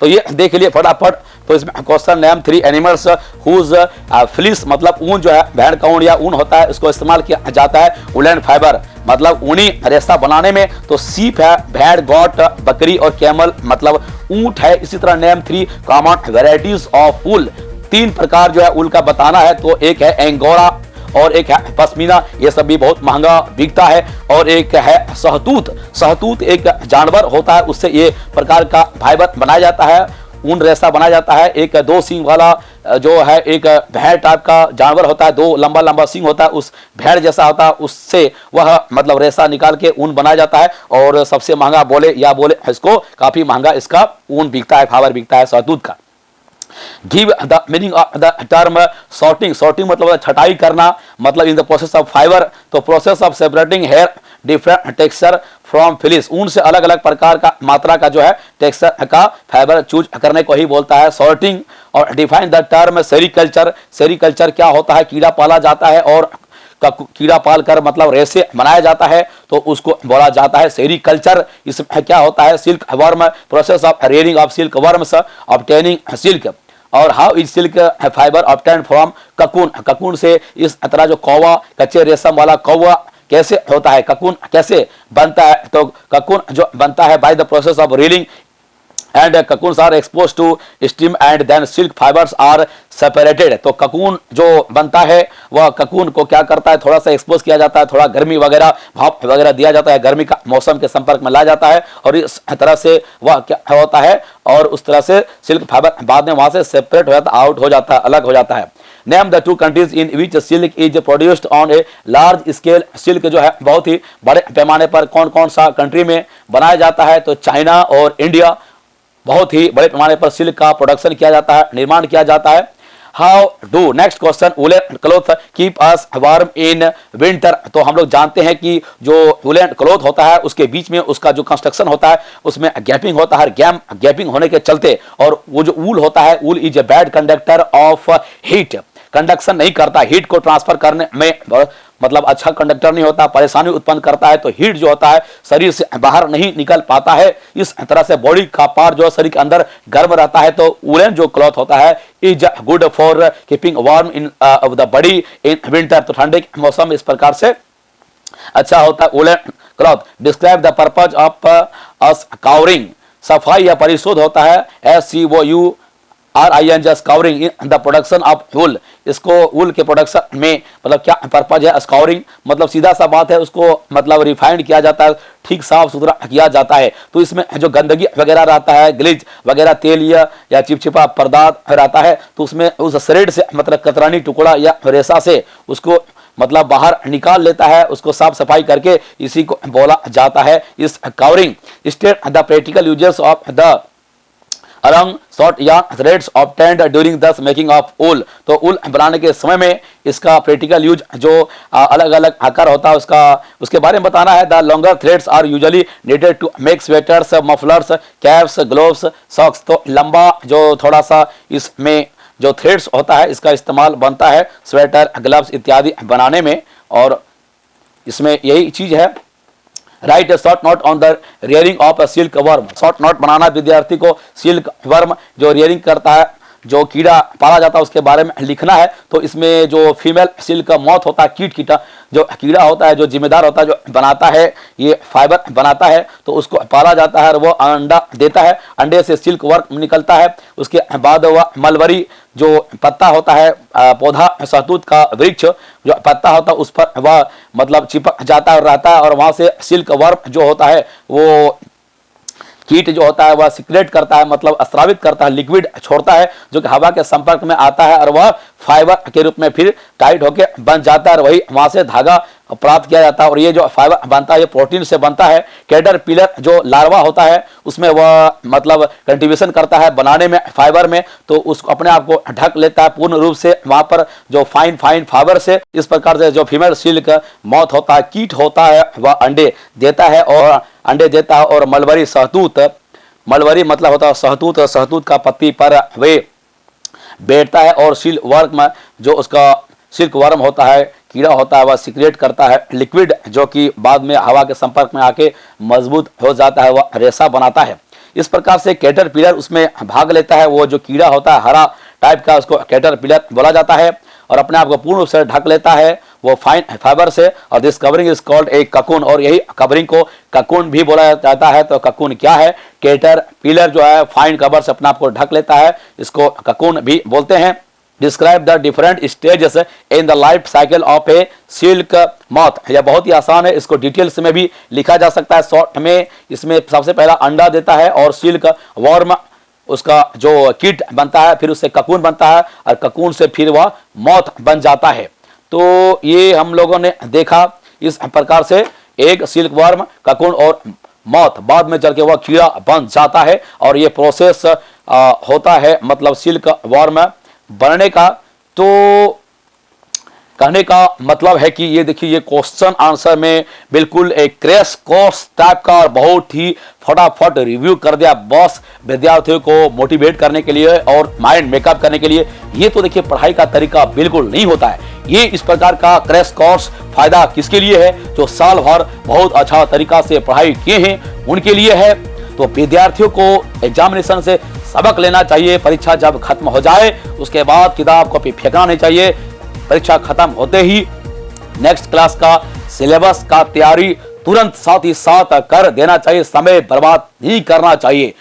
तो ये देख लिए फटाफट। तो इसमें question name 3 animals whose fleece मतलब ऊन जो है भेड़ का ऊन या ऊन होता है उसको इस्तेमाल किया जाता है वुलन फाइबर मतलब ऊनी रेशा बनाने में। तो सीप है, भेड़, गॉट, बकरी और कैमल मतलब ऊंट है। इसी तरह name 3 common varieties of wool, 3 प्रकार जो है ऊल का बताना है। तो एक है एंगोरा और एक है पश्मीना, ये सब भी बहुत महंगा बिकता है। और एक है सहतूत, सहतूत एक जानवर होता है, उससे ये प्रकार का फाइबर बनाया जाता है, ऊन रेशा बनाया जाता है। एक 2 सींग वाला जो है एक भेड़ टाइप का जानवर होता है, 2 लंबा लंबा सींग होता है, उस भेड़ जैसा होता है, उससे वह मतलब रेशा निकाल के ऊन बनाया जाता है। और सबसे महंगा बोले इसको काफी महंगा इसका ऊन बिकता है, फाइबर बिकता है सहतूत का। Give the meaning of the term sorting, sorting मतलब छटाई करना, मतलब in the process of fibre. तो process of separating hair different texture from fleece, ऊन से अलग अलग प्रकार का मात्रा का जो है टेक्सचर का फाइबर चूज करने को ही बोलता है सॉर्टिंग। और define the term sericulture, sericulture क्या होता है, कीड़ा पाला जाता है और कीड़ा पाल कर मतलब रेशे बनाया जाता है तो उसको बोला जाता है सेरिकल्चर। इसमें क्या होता है, silk worm, process of rearing of silk worms, obtaining silk. और how is silk fibre obtained from cocoon, cocoon से इस तरह जो कौवा, कच्चे रेशम वाला कौवा कैसे होता है, ककून कैसे बनता है। तो ककून जो बनता है by the process of reeling and cocoons are exposed to steam and then silk fibers are separated। तो ककून जो बनता है वह ककून को क्या करता है, थोड़ा सा एक्सपोज किया जाता है, थोड़ा गर्मी वगैरह भाप वगैरह दिया जाता है, गर्मी का मौसम के संपर्क में लाया जाता है और इस तरह से वह क्या होता है और उस तरह से सिल्क फाइबर बाद में वहां से सेपरेट हो जाता, आउट हो जाता है, अलग हो जाता है। Name the 2 countries in which silk is produced on a large scale, silk जो है बहुत ही बड़े पैमाने पर कौन कौन सा कंट्री में बनाया जाता है। तो चाइना और इंडिया, बहुत ही बड़े पैमाने पर सिल्क का प्रोडक्शन किया जाता है, निर्माण किया जाता है। How do, next question, woollen cloth keep us warm in winter. तो हम लोग जानते हैं कि जो वुलन क्लॉथ होता है उसके बीच में उसका जो कंस्ट्रक्शन होता है उसमें गैपिंग होता है, गैपिंग होने के चलते, और वो जो ऊल होता है, wool is a bad conductor of heat, conduction नहीं करता, हीट को ट्रांसफर करने में मतलब अच्छा कंडक्टर नहीं होता, परेशानी उत्पन्न करता है। तो हीट जो होता है शरीर से बाहर नहीं निकल पाता है, इस तरह से बॉडी का पार्ट जो शरीर के अंदर गर्म रहता है। तो वुलन जो क्लॉथ होता है is good for keeping warm in the body in winter. तो ठंडे के मौसम इस प्रकार से अच्छा होता है woollen cloth. Describe the purpose of scouring, सफाई या परिशोध होता है, SCOURING scouring in the production of wool. इसको वूल के प्रोडक्शन में मतलब क्या पर्पज है, स्काउरिंग मतलब सीधा सा बात है, उसको मतलब रिफाइंड किया जाता है, ठीक साफ सुथरा किया जाता है। तो इसमें जो गंदगी वगैरह रहता है, ग्लिच वगैरह, तेल या चिपचिपा पदार्थ रहता है, तो उसमें उस श्रेड से मतलब कतरानी टुकड़ा या रेशा से उसको मतलब बाहर निकाल लेता है, उसको साफ सफाई करके इसी को बोला जाता है इस covering. State the practical uses of the along short yarn threads obtained during the making of wool। तो ऊल बनाने के समय में इसका प्रैक्टिकल यूज जो अलग अलग आकार होता है उसके बारे में बताना है। The longer threads are usually needed to make sweaters, mufflers, caps, gloves, socks. तो लंबा जो थोड़ा सा इसमें जो थ्रेड्स होता है इसका इस्तेमाल बनता है स्वेटर, ग्लव्स इत्यादि बनाने में, और इसमें यही चीज है। Write a short note on the rearing of a silk worm, short note बनाना विद्यार्थी को सिल्क वर्म जो रियरिंग करता है, जो कीड़ा पाला जाता है उसके बारे में लिखना है। तो इसमें जो फीमेल सिल्क मॉथ होता है, कीड़ा जो कीड़ा होता है, जो जिम्मेदार होता है, जो बनाता है ये फाइबर बनाता है, तो उसको पाला जाता है और वो अंडा देता है, अंडे से सिल्क वर्म निकलता है। उसके बाद वह मलबरी जो पत्ता होता है, पौधा सहतूत का वृक्ष जो पत्ता होता है उस पर वह मतलब चिपक जाता है और रहता है, और वहां से सिल्क वर्म जो होता है वो कीट जो होता है वह सिक्रेट करता है, मतलब स्रावित करता है, लिक्विड छोड़ता है जो कि हवा के संपर्क में आता है और वह फाइबर के रूप में फिर टाइट होकर बन जाता है और वही वहां से धागा प्राप्त किया जाता है। और ये जो फाइबर बनता है ये प्रोटीन से बनता है। कैटरपिलर जो लार्वा होता है उसमें वह मतलब कंट्रीब्यूशन करता है बनाने में फाइबर में, तो उसको अपने आप को ढक लेता है पूर्ण रूप से वहां पर जो फाइन फाइबर से। इस प्रकार से जो फीमेल सिल्क मॉथ होता है, कीट होता है, वह अंडे देता है और मलबरी सहतूत, मलबरी मतलब होता है सहतूत, सहतूत का पत्ती पर वे बैठता है और सिल्क वर्म जो उसका सिल्क वर्म होता है, कीड़ा होता है, वह सिक्रेट करता है लिक्विड जो कि बाद में हवा के संपर्क में आके मजबूत हो जाता है, वह रेशा बनाता है। इस प्रकार से कैटरपिलर उसमें भाग लेता है। वो जो कीड़ा होता है हरा टाइप का, उसको कैटरपिलर बोला जाता है, और अपने आप को पूर्ण रूप से ढक लेता है वो फाइन फाइबर से। और this covering is called a cocoon, और यही कवरिंग को ककून भी बोला जाता है। तो ककून क्या है? कैटरपिलर जो है फाइन कवर से अपने आप को ढक लेता है, इसको ककून भी बोलते हैं। Describe the different stages in the life cycle of A silk moth. यह बहुत ही आसान है, इसको डिटेल्स में भी लिखा जा सकता है शॉर्ट में। इसमें सबसे पहला अंडा देता है और सिल्क वर्म उसका जो कीट बनता है, फिर उससे ककून बनता है, और ककून से फिर वह मॉथ बन जाता है। तो ये हम लोगों ने देखा इस प्रकार से एक सिल्क वर्म, ककून और मॉथ, बाद में चल के वह कीड़ा बन जाता है। और ये प्रोसेस होता है मतलब सिल्क वर्म बनने का। तो कहने का मतलब है कि ये देखिए, ये क्वेश्चन आंसर में बिल्कुल एक क्रैश कोर्स टाइप का और बहुत ही फटाफट रिव्यू कर दिया बॉस, विद्यार्थियों को मोटिवेट करने के लिए और माइंड मेकअप करने के लिए। ये तो देखिए पढ़ाई का तरीका बिल्कुल नहीं होता है। ये इस प्रकार का क्रैश कोर्स फायदा किसके लिए है? जो साल भर बहुत अच्छा तरीका से पढ़ाई किए हैं उनके लिए है। तो विद्यार्थियों को एग्जामिनेशन से सबक लेना चाहिए। परीक्षा जब खत्म हो जाए उसके बाद किताब कॉपी फेंकना नहीं चाहिए। परीक्षा खत्म होते ही नेक्स्ट क्लास का सिलेबस का तैयारी तुरंत साथ ही साथ कर देना चाहिए, समय बर्बाद नहीं करना चाहिए।